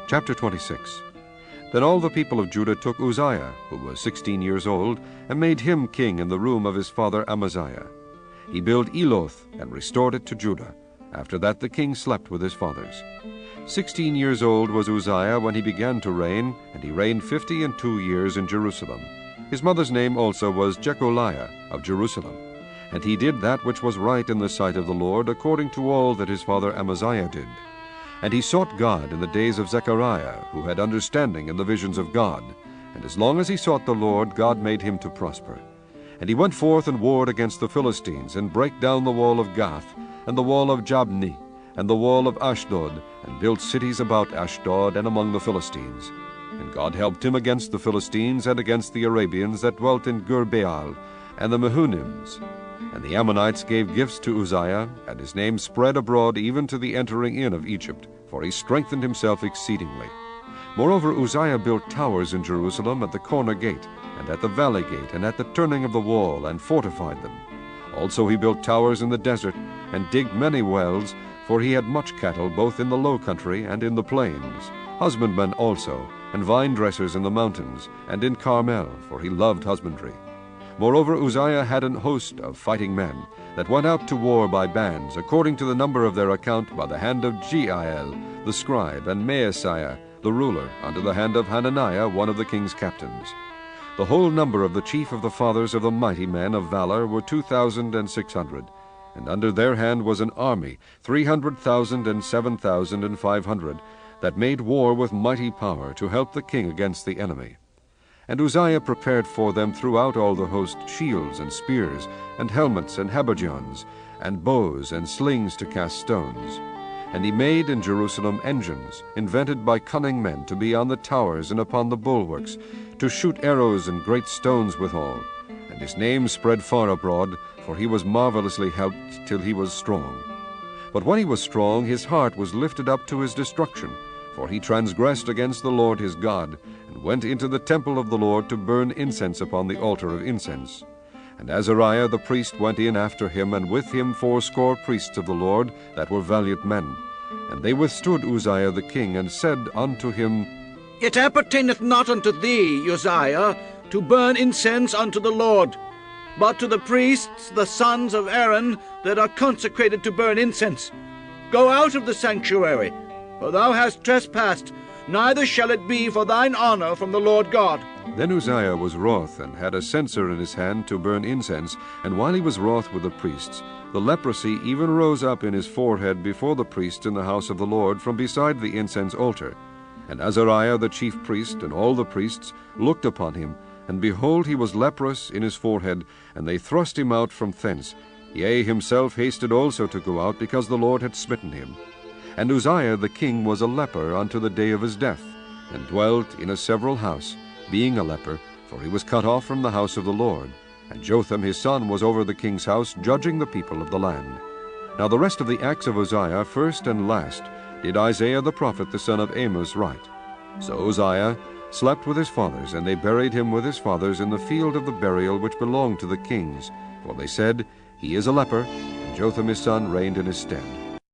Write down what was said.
Chapter 26. Then all the people of Judah took Uzziah, who was 16 years old, and made him king in the room of his father Amaziah. He built Eloth and restored it to Judah. After that the king slept with his fathers. 16 years old was Uzziah when he began to reign, and he reigned 52 years in Jerusalem. His mother's name also was Jecoliah of Jerusalem. And he did that which was right in the sight of the Lord, according to all that his father Amaziah did. And he sought God in the days of Zechariah, who had understanding in the visions of God. And as long as he sought the Lord, God made him to prosper. And he went forth and warred against the Philistines, and brake down the wall of Gath, and the wall of Jabni, and the wall of Ashdod, and built cities about Ashdod and among the Philistines. And God helped him against the Philistines, and against the Arabians that dwelt in Gur-Baal, and the Mehunims. And the Ammonites gave gifts to Uzziah, and his name spread abroad even to the entering in of Egypt, for he strengthened himself exceedingly. Moreover, Uzziah built towers in Jerusalem at the corner gate, and at the valley gate, and at the turning of the wall, and fortified them. Also he built towers in the desert, and digged many wells, for he had much cattle both in the low country and in the plains, husbandmen also, and vine-dressers in the mountains, and in Carmel, for he loved husbandry. Moreover, Uzziah had an host of fighting men, that went out to war by bands, according to the number of their account, by the hand of Jeiel the scribe, and Maaseiah the ruler, under the hand of Hananiah one of the king's captains. The whole number of the chief of the fathers of the mighty men of valor were 2,600, and under their hand was an army, 300,000 and 7,500, that made war with mighty power to help the king against the enemy. And Uzziah prepared for them throughout all the host shields and spears, and helmets and habergeons, and bows and slings to cast stones. And he made in Jerusalem engines, invented by cunning men, to be on the towers and upon the bulwarks, to shoot arrows and great stones withal. And his name spread far abroad, for he was marvelously helped till he was strong. But when he was strong, his heart was lifted up to his destruction, for he transgressed against the Lord his God, and went into the temple of the Lord to burn incense upon the altar of incense. And Azariah the priest went in after him, and with him 80 priests of the Lord, that were valiant men. And they withstood Uzziah the king, and said unto him, It appertaineth not unto thee, Uzziah, to burn incense unto the Lord, but to the priests, the sons of Aaron, that are consecrated to burn incense. Go out of the sanctuary, for thou hast trespassed, neither shall it be for thine honor from the Lord God. Then Uzziah was wroth, and had a censer in his hand to burn incense, and while he was wroth with the priests, the leprosy even rose up in his forehead before the priests in the house of the Lord from beside the incense altar. And Azariah the chief priest and all the priests looked upon him, and behold, he was leprous in his forehead, and they thrust him out from thence. Yea, himself hasted also to go out, because the Lord had smitten him. And Uzziah the king was a leper unto the day of his death, and dwelt in a several house, being a leper, for he was cut off from the house of the Lord. And Jotham his son was over the king's house, judging the people of the land. Now the rest of the acts of Uzziah, first and last, did Isaiah the prophet the son of Amos write. So Uzziah slept with his fathers, and they buried him with his fathers in the field of the burial which belonged to the kings. For they said, He is a leper, and Jotham his son reigned in his stead.